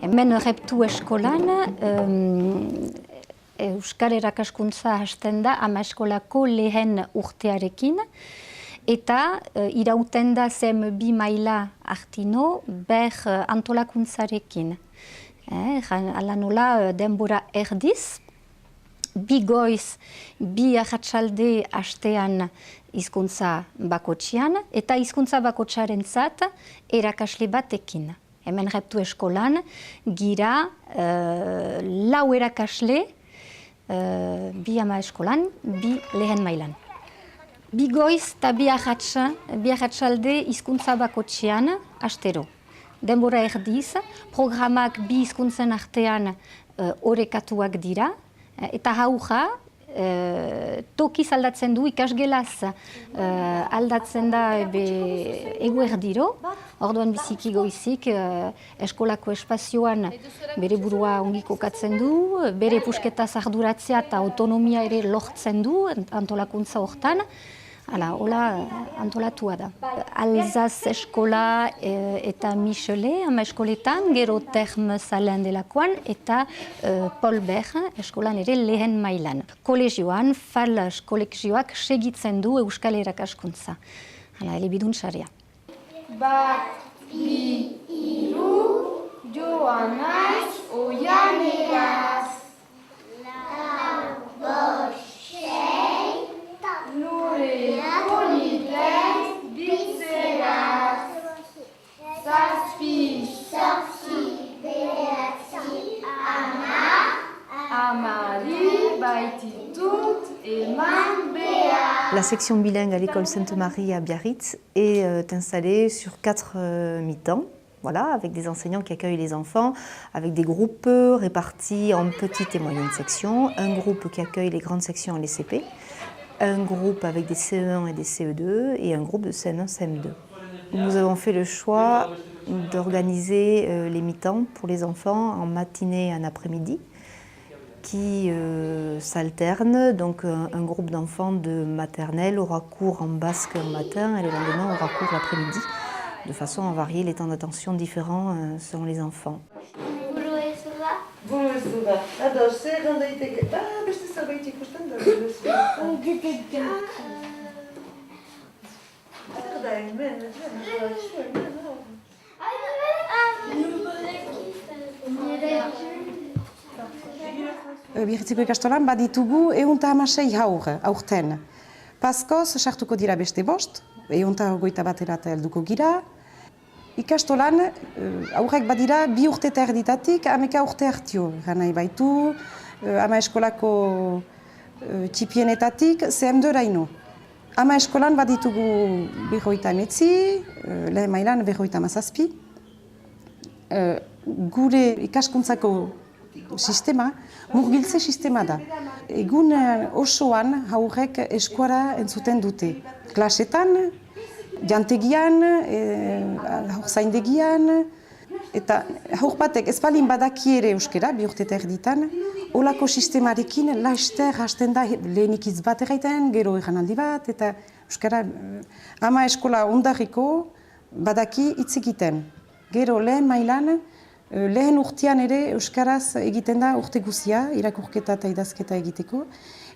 Hemen Reptu eskolan Euskal erakaskuntza hasten da ama eskolako lehen urtearekin eta irauten da CM2 maila artino ber antolakuntzarekin. Hala nola denbora erdiz, bi goiz, bi arratsalde astean hizkuntza bakotxean eta hizkuntza bakotxarentzat erakasle batekin. Hemen Reptu eskolan gira lau erakasle bi ama eskolan, bi lehen mailan. Bi goiz eta bi arratsalde hizkuntza bakotxean astero. Denbora erdiz, programak bi hizkuntzen artean orekatuak dira eta haurra tokiz aldatzen du, ikasgelaz aldatzen da eguerdiro, orduan biziki goizik eskolako espazioan bere burua ongi kokatzen du, bere pusketaz arduratzea eta autonomia ere lortzen du antolakuntza hortan. Hola antolatua da. Alzaz eskola eta Michelet ama eskoletan, gero Terme Zalen delakoan eta Paul Bert eskolan ere lehen mailan. Kolegioan, Falas kolegioak segitzen du Euskal erakaskuntza. Elebidun sarea. Bat, bi, hiru, joan naiz oianeraz. Lau, bost, sei, lure politez bitzeraz. Zazpi, zortzi, bederatzi, amari baititut eman behar. La section bilingue à l'école Sainte-Marie à Biarritz est installée sur 4 mi-temps, voilà, avec des enseignants qui accueillent les enfants, avec des groupes répartis en petites et moyennes sections, un groupe qui accueille les grandes sections et les CP, un groupe avec des CE1 et des CE2 et un groupe de CM1, CM2. Nous avons fait le choix d'organiser les mi-temps pour les enfants en matinée et en après-midi, qui s'alternent. Donc un groupe d'enfants de maternelle aura cours en basque le matin et le lendemain aura cours l'après-midi, de façon à varier les temps d'attention différents selon les enfants. Biarritzeko ikastolan baditugu 116 haur aurten. Paskoz sartuko dira beste bost, 121 helduko gira. Ikastolan aurrek badira 2 urte eta erditatik 11 urte hartio. Ganai baitu, ama eskolako txipienetatik CM2 raino. Ama eskolan baditugu 59, lehen mailan 57. Gure ikaskuntzako sistema, murgiltze sistema da. Egun osoan haurrek eskuara entzuten dute. Klasetan, jantegian, haurzaindegian, eta haur batek ez balin badaki ere euskara, 2 urte eta erditan, olako sistemarekin laster hasten da lehenik hitz bat erraiten, gero erranaldi bat, eta euskara ama eskola ondarriko badaki hitz egiten. Gero lehen mailan, lehen urtean ere euskaraz egiten da urte guzia, irakurketa eta idazketa egiteko.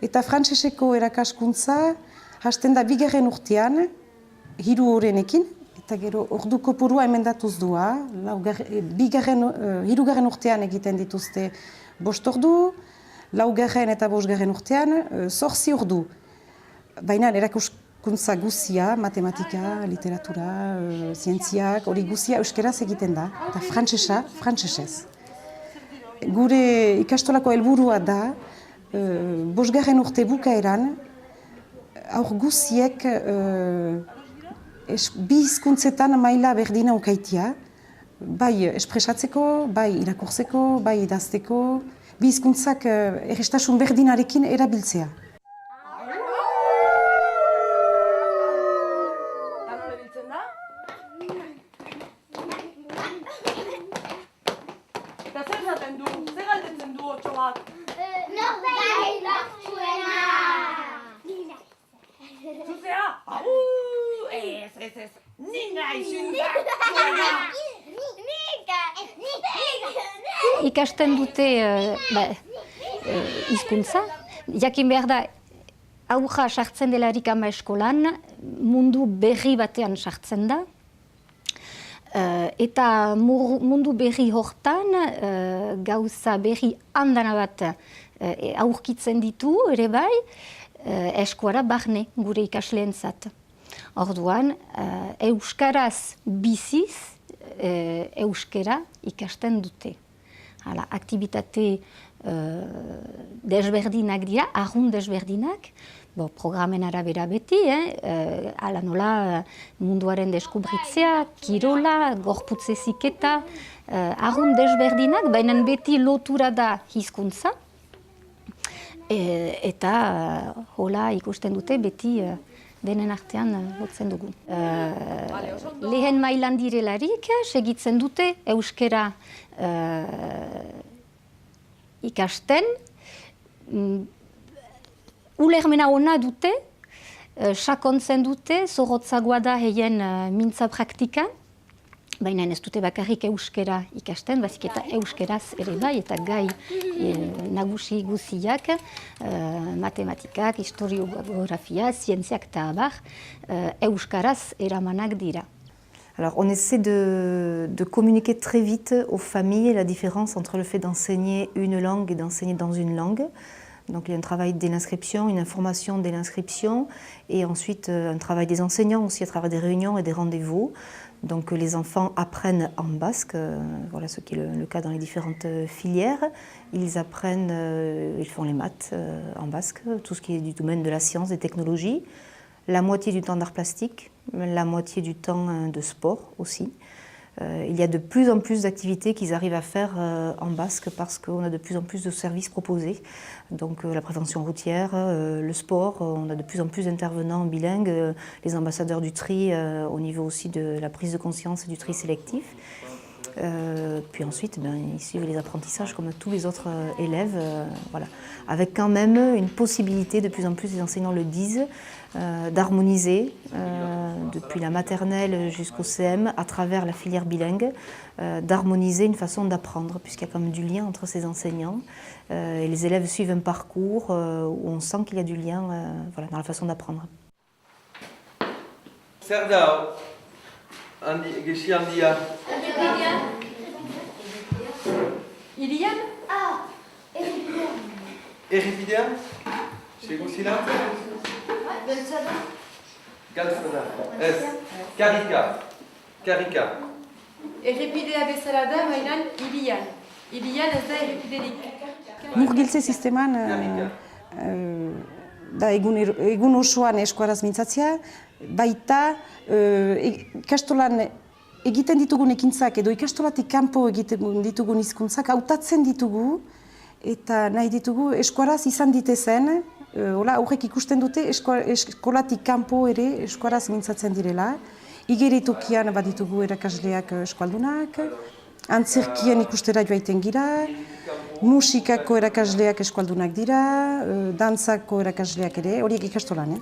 Eta frantseseko erakaskuntza hasten da 2. urtean, 3 horrenekin, eta gero ordu kopurua emendatuz dua, 3. urtean egiten dituzte 5 ordu, 4. eta 5. urtean 8 ordu. Baina kuntza guzia, matematika, literatura, zientziak, hori guzia euskeraz egiten da, eta frantsesez. Gure ikastolako helburua da, bosgarren urte bukaeran, aur guziek bi hizkuntzetan maila berdina ukaitia, bai espresatzeko, bai irakurtzeko, bai idazteko, bi hizkuntzak errestasun berdinarekin erabiltzea. Ikasten dute hizkuntza, jakin behar da, aurra sartzen delarik ama eskolan, mundu berri batean sartzen da. Eta mundu berri hortan, gauza berri handana bat aurkitzen ditu, ere bai, eskuara barne gure ikasleentzat. Orduan, euskaraz biziz, euskara ikasten dute. Hala, aktibitate desberdinak dira, arrun desberdinak, programen arabera beti, hala nola munduaren deskubritzea, kirola, gorputz heziketa, arrun desberdinak, baina beti lotura da hizkuntza, eta hola ikusten dute beti denen artean lotzen dugu. Lehen mailan direlarik segitzen dute euskara ikasten. Ulermena ona dute, sakontzen dute, zorrotzagoa da heien mintza praktika, baina ez dute bakarrik euskara ikasten, bazik eta euskeraz ere bai, eta gai nagusi guziak, matematikak, historiografia, zientziak eta abar, euskaraz eramanak dira. Alors, on essaie de communiquer très vite aux familles la différence entre le fait d'enseigner une langue et d'enseigner dans une langue. Donc, il y a un travail dès l'inscription, une information dès l'inscription, et ensuite un travail des enseignants aussi à travers des réunions et des rendez-vous. Donc, les enfants apprennent en basque, voilà ce qui est le cas dans les différentes filières. Ils apprennent, ils font les maths en basque, tout ce qui est du domaine de la science, des technologies. La moitié du temps d'art plastique, la moitié du temps de sport aussi. Il y a de plus en plus d'activités qu'ils arrivent à faire en basque parce qu'on a de plus en plus de services proposés. Donc la prévention routière, le sport, on a de plus en plus d'intervenants bilingues, les ambassadeurs du tri au niveau aussi de la prise de conscience et du tri sélectif. Puis ensuite, ils suivent les apprentissages comme tous les autres élèves, voilà. Avec quand même une possibilité, de plus en plus les enseignants le disent, d'harmoniser depuis la maternelle jusqu'au CM à travers la filière bilingue, d'harmoniser une façon d'apprendre puisqu'il y a quand même du lien entre ces enseignants et les élèves suivent un parcours où on sent qu'il y a du lien voilà, dans la façon d'apprendre. Serdao, Geshi handia. Irian? Errepidea? Seguzila? Galtzada. Ez. Karika. Errepidea bezala da, baina Irian. Irian ez da errepiderik. Murgiltze sisteman da egun osoan eskuaraz mintzatzea, baita ikastolan egiten ditugun ekintzak edo ikastolatik kanpo egiten ditugun hizkuntzak hautatzen ditugu eta nahi ditugu eskuaraz izan ditezen, aurrek ikusten dute eskolatik kanpo ere eskuaraz mintzatzen direla. Igeritokian baditugu erakasleak eskualdunak, antzerkien ikustera joaiten gira, musikako erakasleak eskualdunak dira, dantzako erakasleak ere, horiek ikastolan.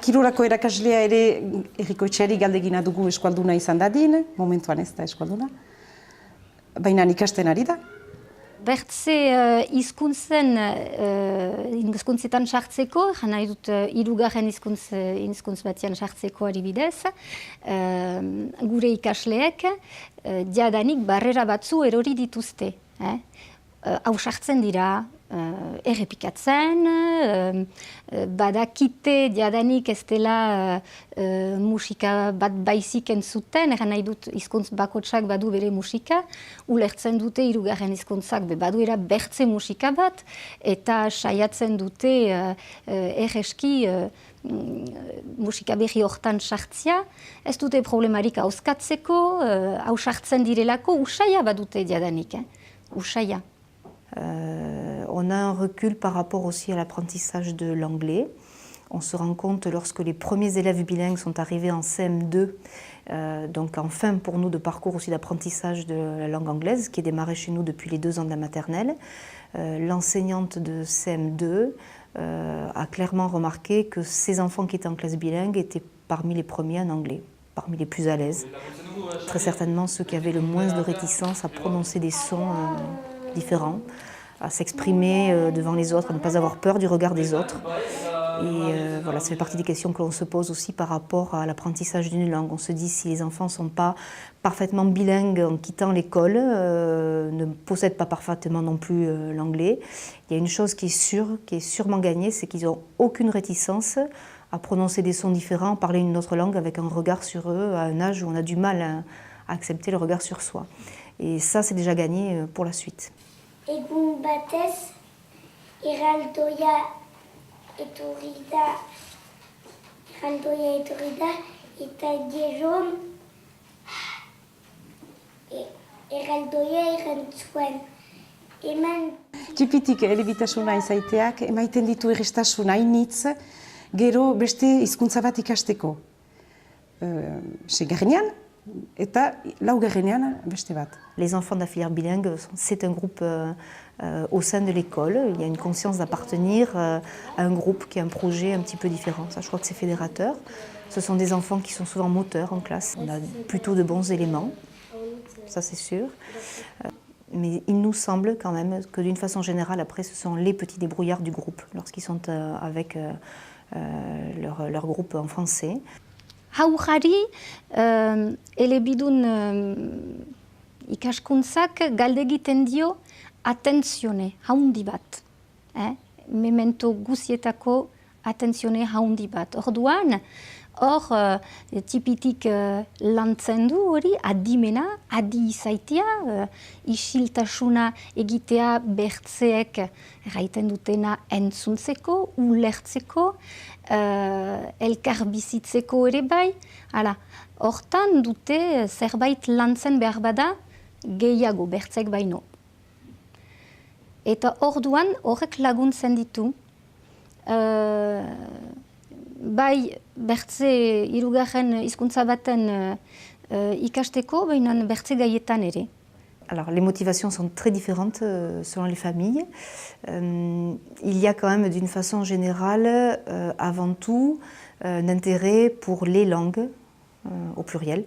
Kirolako erakaslea ere Errikoetxeari galdegina dugu eskualduna izan dadin, momentuan ez da eskualduna, baina ikasten ari da. Bertze hizkuntzetan sartzeko, nahi dut hirugarren hizkuntz batean sartzeko adibidez, gure ikasleek jadanik barrera batzu erori dituzte. Hau sartzen dira, errepikatzen, badakite jadanik ez dela musika bat baizik entzuten, eran nahi dut hizkuntz bakotsak badu bere musika, ulertzen dute hirugarren hizkuntzak baduera bertze musika bat, eta saiatzen dute erreski musika berri hortan sartzia, ez dute problemarik hauskatzeko, hausartzen direlako, usaia badute jadanik, usaia. On a un recul par rapport aussi à l'apprentissage de l'anglais. On se rend compte lorsque les premiers élèves bilingues sont arrivés en CM2, donc en fin pour nous de parcours aussi d'apprentissage de la langue anglaise qui est démarré chez nous depuis les 2 ans de la maternelle. L'enseignante de CM2 a clairement remarqué que ces enfants qui étaient en classe bilingue étaient parmi les premiers en anglais, parmi les plus à l'aise. Très certainement ceux qui avaient le moins de réticence à prononcer des sons différents, à s'exprimer devant les autres, à ne pas avoir peur du regard des autres. Et voilà, ça fait partie des questions que l'on se pose aussi par rapport à l'apprentissage d'une langue. On se dit si les enfants ne sont pas parfaitement bilingues en quittant l'école, ne possèdent pas parfaitement non plus l'anglais, il y a une chose qui est sûrement gagnée, c'est qu'ils n'ont aucune réticence à prononcer des sons différents, parler une autre langue avec un regard sur eux à un âge où on a du mal à accepter le regard sur soi. Et ça, c'est déjà gagné pour la suite. Egun batez, erraldoia etorri da, eta gero erraldoia erantzuen. Eman... Txipitik elebitasuna izaiteak, emaiten ditu errestasuna hainitz, gero beste hizkuntza bat ikasteko. Segarrenean, eta laugarrenean beste bat. Les enfants de la filière bilingue, c'est un groupe au sein de l'école. Il y a une conscience d'appartenir à un groupe qui a un projet un petit peu différent. Ça, je crois que c'est fédérateur. Ce sont des enfants qui sont souvent moteurs en classe. On a plutôt de bons éléments, ça c'est sûr. Mais il nous semble quand même que d'une façon générale, après, ce sont les petits débrouillards du groupe, lorsqu'ils sont avec leur groupe en français. Haurari, elebidun ikaskuntzak galdegiten dio atentzione haundi bat. Memento guzietako atentzione haundi bat. Orduan, hor tipitik lantzen du hori, adimena, adi izaitia, isiltasuna egitea bertzeek erraiten dutena entzuntzeko, ulertzeko, elkar bizitzeko ere bai. Hortan dute zerbait lantzen behar bada gehiago bertzek baino. Eta orduan horrek laguntzen ditu. Bai bertze hirugarren hizkuntza baten ikasteko, baina bertze gaietan ere. Alors, les motivations sont très différentes selon les familles. Il y a quand même, d'une façon générale, avant tout, un intérêt pour les langues, au pluriel.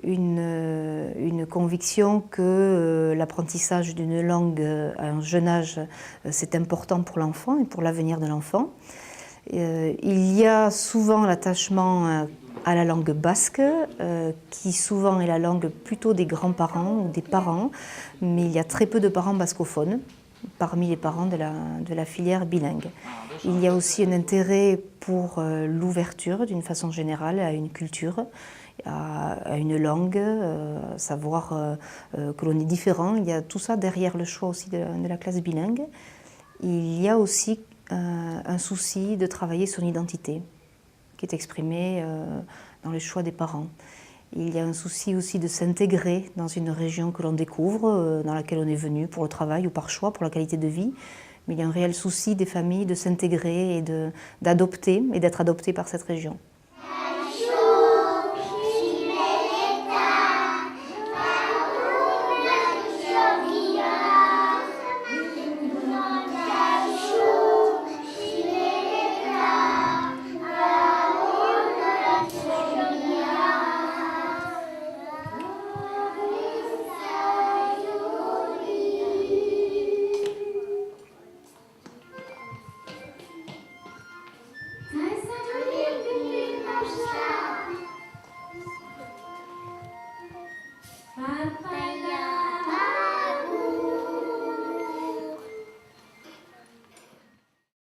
Une conviction que l'apprentissage d'une langue à un jeune âge, c'est important pour l'enfant et pour l'avenir de l'enfant. Il y a souvent l'attachement à la langue basque, qui souvent est la langue plutôt des grands-parents ou des parents, mais il y a très peu de parents bascophones parmi les parents de la filière bilingue. Il y a aussi un intérêt pour l'ouverture d'une façon générale à une culture, à une langue, savoir que l'on est différent. Il y a tout ça derrière le choix aussi de la classe bilingue. Il y a aussi un souci de travailler son identité, qui est exprimé dans les choix des parents. Il y a un souci aussi de s'intégrer dans une région que l'on découvre, dans laquelle on est venu pour le travail ou par choix, pour la qualité de vie. Mais il y a un réel souci des familles de s'intégrer et d'adopter et d'être adopté par cette région.